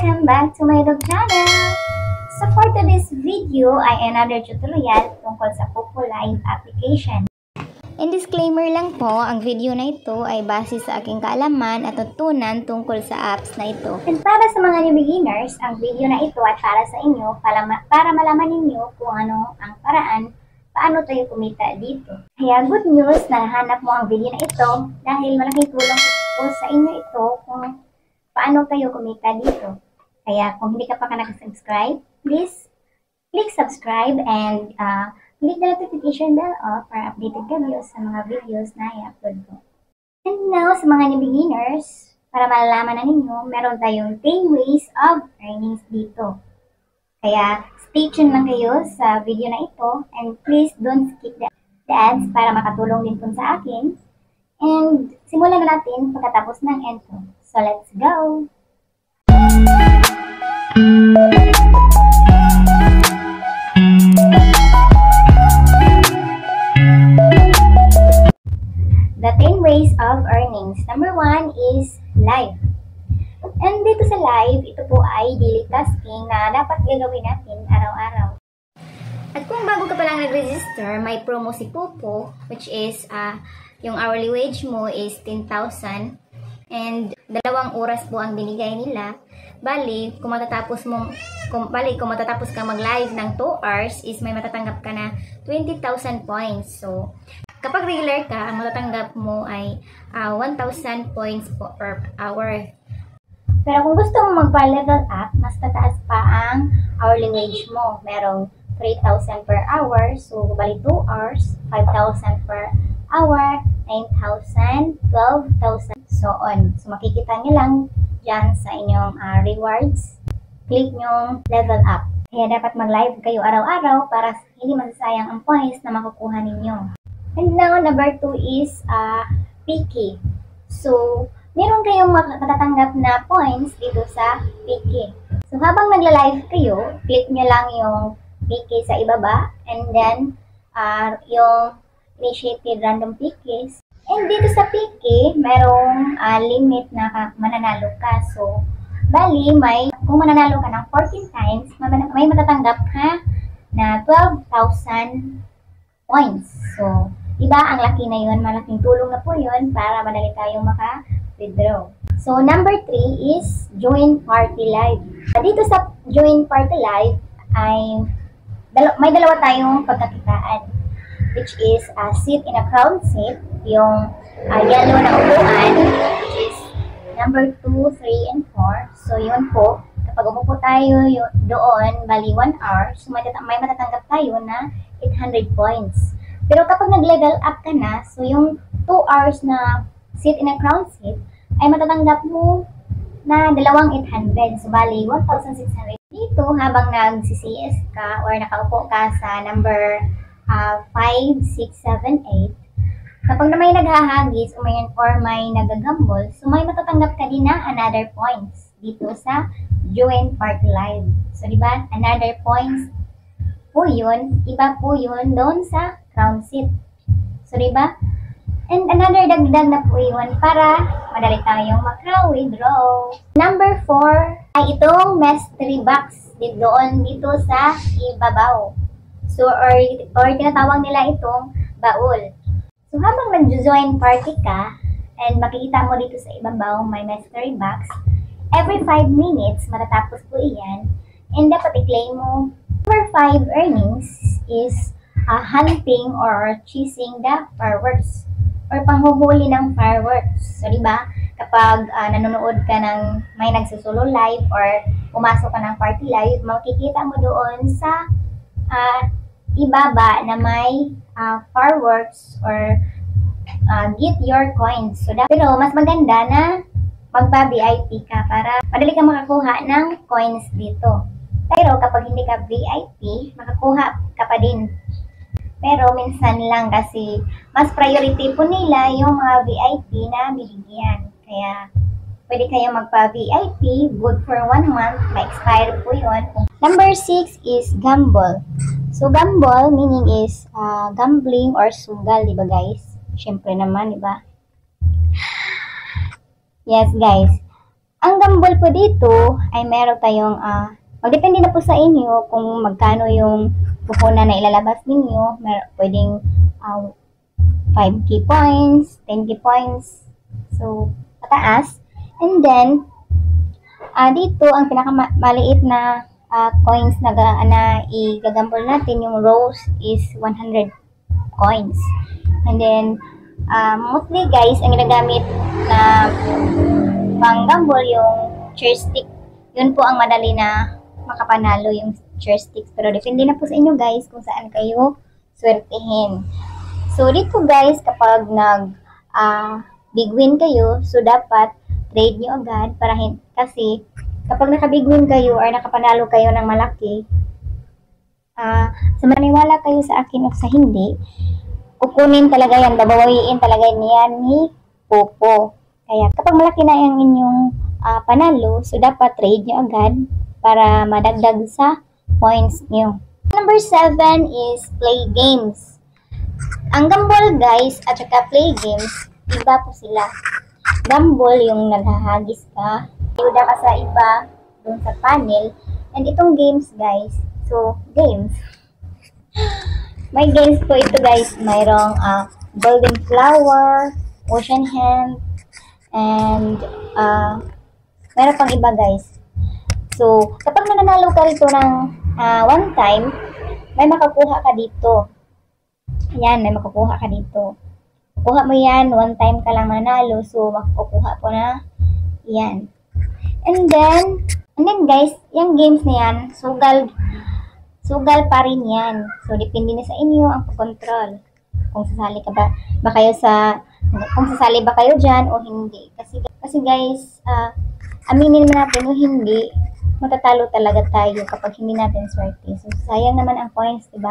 Welcome back to my YouTube channel! So for today's video ay another tutorial tungkol sa Popo Live application. And disclaimer lang po, ang video na ito ay base sa aking kaalaman at tutunan tungkol sa apps na ito. And para sa mga new beginners, ang video na ito ay para sa inyo para malaman ninyo kung ano ang paraan paano tayo kumita dito. Kaya good news na nahanap mo ang video na ito dahil malaking tulong po sa inyo ito kung paano kayo kumita dito. Kaya kung hindi ka pa nakasubscribe, please click subscribe and click the notification bell para updated kayo sa mga videos na i-upload ko. And now, sa mga new beginners, para malalaman na ninyo, meron tayong 10 ways of earnings dito. Kaya stay tuned lang kayo sa video na ito and please don't skip the ads para makatulong din po sa akin. And simulan na natin pagkatapos ng intro. So let's go! The 10 ways of earnings. Number 1 is live. And dito sa live, ito po ay daily tasking na dapat gagawin natin araw-araw. At kung bago ka pa lang nag-register, may promo si Popo, which is yung hourly wage mo is 10,000 and 2 oras po ang binigay nila. Bali, kung matatapos ka mag-live ng 2 hours is may matatanggap ka na 20,000 points. So, kapag regular ka, ang matatanggap mo ay 1,000 points per hour. Pero kung gusto mo magpa-level up, mas tataas pa ang hourly wage mo. Merong 3,000 per hour. So, bali 2 hours, 5,000 per hour, 9,000, 12,000, so on. So, makikita nyo lang dyan sa inyong rewards. Click nyo level up. Kaya dapat mag-live kayo araw-araw para hindi masasayang ang points na makukuha ninyo. And now, number 2 is PK. So, meron kayong matatanggap na points dito sa PK. So, habang nagla-live kayo, click nyo lang yung PK sa ibaba and then yung initiated random PKs. And dito sa PK, merong limit na mananalo ka. So, bali, kung mananalo ka ng 14 times, may matatanggap ka na 12,000 points. So, diba, ang laki na yun, malaking tulong na po yun para madali tayong maka-withdraw. So, number 3 is join party live. Dito sa join party live, ay may dalawa tayong pagkakitaan, which is sit in a crowd seat, yung yellow na upuan, which is number 2, 3, and 4. So, yun po, kapag umupo tayo doon, bali 1 hour, so may matatanggap tayo na 800 points. Pero kapag nag-level up ka na, so yung 2 hours na sit in a crowd seat, ay matatanggap mo na 2,800. So, bali 1,600. Dito, habang nag-CS ka or nakaupo ka sa number 5, 6, 7, 8, kapag na may naghahagis or may nagagamble, so may matatanggap ka din na another points dito sa join party live. So, diba, another points po yun, iba po yun doon sa crown seat. So, diba? And another dagdag na po yun para madali tayong maka-withdraw. Number 4 ay itong mystery box dito sa ibabaw. So, or tinatawag nila itong baul. So, habang nag-join party ka, and makikita mo dito sa ibabaw may mystery box, every 5 minutes, matatapos po iyan, and dapat i-claim mo. Number 5 earnings is hunting or chasing the fireworks, or panghuhuli ng fireworks. So, diba, kapag nanonood ka ng may nagsusulo live, or pumasok ka ng party live, makikita mo doon sa ibaba na may fireworks or get your coins. So, pero mas maganda na magpa-VIP ka para madali ka makakuha ng coins dito. Pero kapag hindi ka VIP, makakuha ka pa din. Pero minsan lang kasi mas priority po nila yung mga VIP na bibigyan. Kaya pwede kayong magpa-VIP, good for 1 month, ma-expire po yun. Number 6 is gamble. So, gamble meaning is gambling or sugal, di ba guys? Siyempre naman, di ba? Yes guys. Ang gamble po dito ay meron tayong, magdepende na po sa inyo kung magkano yung puhunan na ilalabas ninyo. Pwedeng 5k points, 10k points, so pataas. And then, dito ang pinakamaliit na coins na i-gamble natin, yung rose is 100 coins. And then, mostly guys, ang ginagamit na pang-gamble yung chair stick. Yun po ang madali na makapanalo, yung chair sticks. Pero depende na po sa inyo guys kung saan kayo swertihin. So, dito guys, kapag big win kayo, so dapat trade nyo agad kasi kapag naka-big win kayo or nakapanalo kayo ng malaki, sa maniwala kayo sa akin o sa hindi, kukunin talaga yan, babawiin talaga yan ni Popo. Kaya kapag malaki na yung inyong panalo, so dapat trade nyo agad para madagdag sa points nyo. Number 7 is play games. Ang gamble guys at saka play games, iba po sila. Gamble yung naghahagis ka, ayuda ka sa iba dun sa panel. And itong games guys, so games. May games po ito guys, mayroong golden flower, ocean hand, and mayroon pang iba guys. So kapag nananalo ka rito ng one time, may makakuha ka dito. Yan, may makukuha ka dito. Kukuha mo yan, one time ka lang manalo, so makukuha po na yan. And then guys, yung games na yan, sugal pa rin yan. So depende na sa inyo ang control. Kung sasali ka ba kung sasali ba kayo dyan o hindi. Kasi guys, aminin mo natin o hindi, matatalo talaga tayo kapag hindi natin swerte. So sayang naman ang points, diba?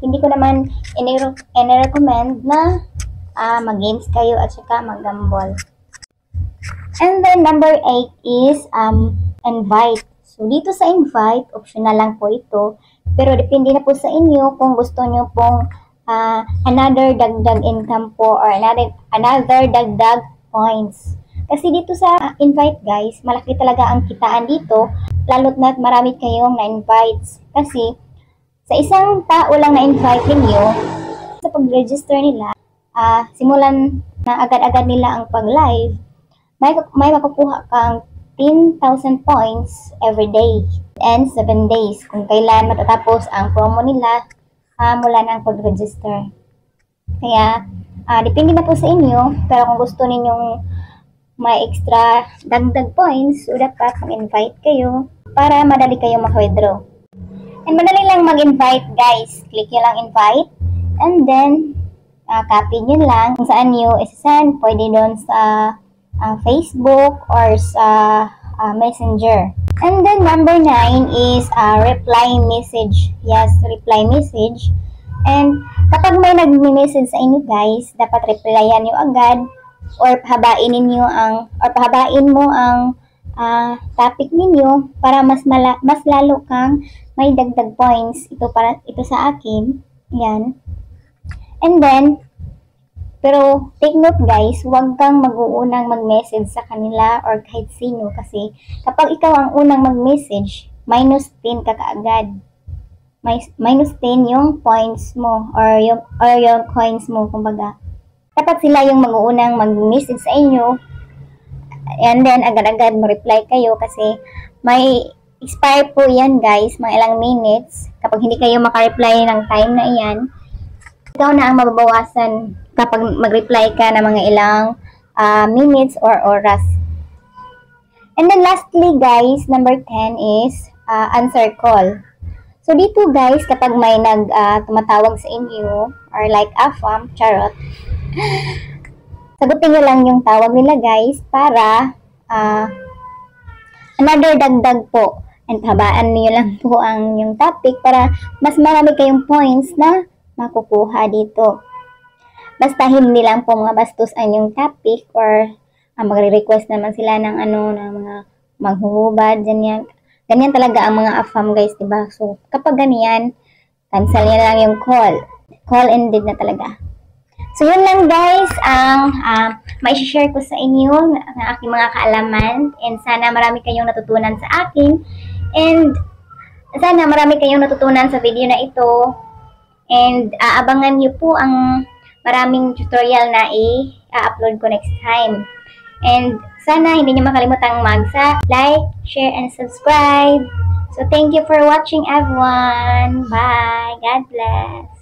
Hindi ko naman ini-recommend na mag-games kayo at saka mag-gamble. And then number 8 is invite. So dito sa invite, optional lang po ito. Pero depende na po sa inyo kung gusto nyo pong another dagdag income po or another dagdag points. Kasi dito sa invite guys, malaki talaga ang kitaan dito, lalo't na marami kayong na-invites. Kasi sa isang tao lang na-invite ninyo, sa pag-register nila, simulan na agad-agad nila ang pag-live, may makukuha kang 10,000 points every day and 7 days kung kailan matatapos ang promo nila mula ng pag-register. Kaya, depende na po sa inyo, pero kung gusto ninyong may extra dagdag points, so dapat mag-invite kayo para madali kayo maka-withdraw. And madali lang mag-invite guys. Click nyo lang invite. And then, copy nyo lang kung saan nyo isasend. Pwede doon sa Facebook or sa Messenger. And then, number 9 is reply message. Yes, reply message. And kapag may nag-message sa inyo guys, dapat replyan nyo agad or pahabain mo ang topic ninyo para mas lalo kang may dagdag points. Ito sa akin. Yan. And then, pero take note guys, huwag kang mag-uunang mag-message sa kanila or kahit sino kasi kapag ikaw ang unang mag-message, minus 10 ka kaagad. Minus 10 yung points mo or yung coins mo, kumbaga. Dapat sila yung mag-uunang mag-message sa inyo. And then, agad-agad mo-reply kayo kasi may expire po yan guys, mga ilang minutes. Kapag hindi kayo makareply ng time na iyan, ikaw na ang mababawasan kapag mag-reply ka ng mga ilang minutes or oras. And then lastly guys, number 10 is answer call. So dito guys, kapag may tumatawag sa inyo or like AFAM, charot, sagutin nyo lang yung tawag nila guys para another dagdag po. And habaan nyo lang po ang yung topic para mas marami kayong points na makukuha dito. Basta hindi lang po mga bastos ang yung topic or magre-request naman sila ng ng mga maghuhubad, ganyan. Ganyan talaga ang mga AFAM guys, diba? So kapag ganyan, cancel nyo lang yung call. Call ended na talaga. So yun lang guys ang mai-share ko sa inyo ng aking mga kaalaman, and sana marami kayong natutunan sa akin, and sana marami kayong natutunan sa video na ito, and aabangan niyo po ang maraming tutorial na i-upload ko next time. And sana hindi niyo makalimutang like, share, and subscribe. So thank you for watching everyone. Bye. God bless.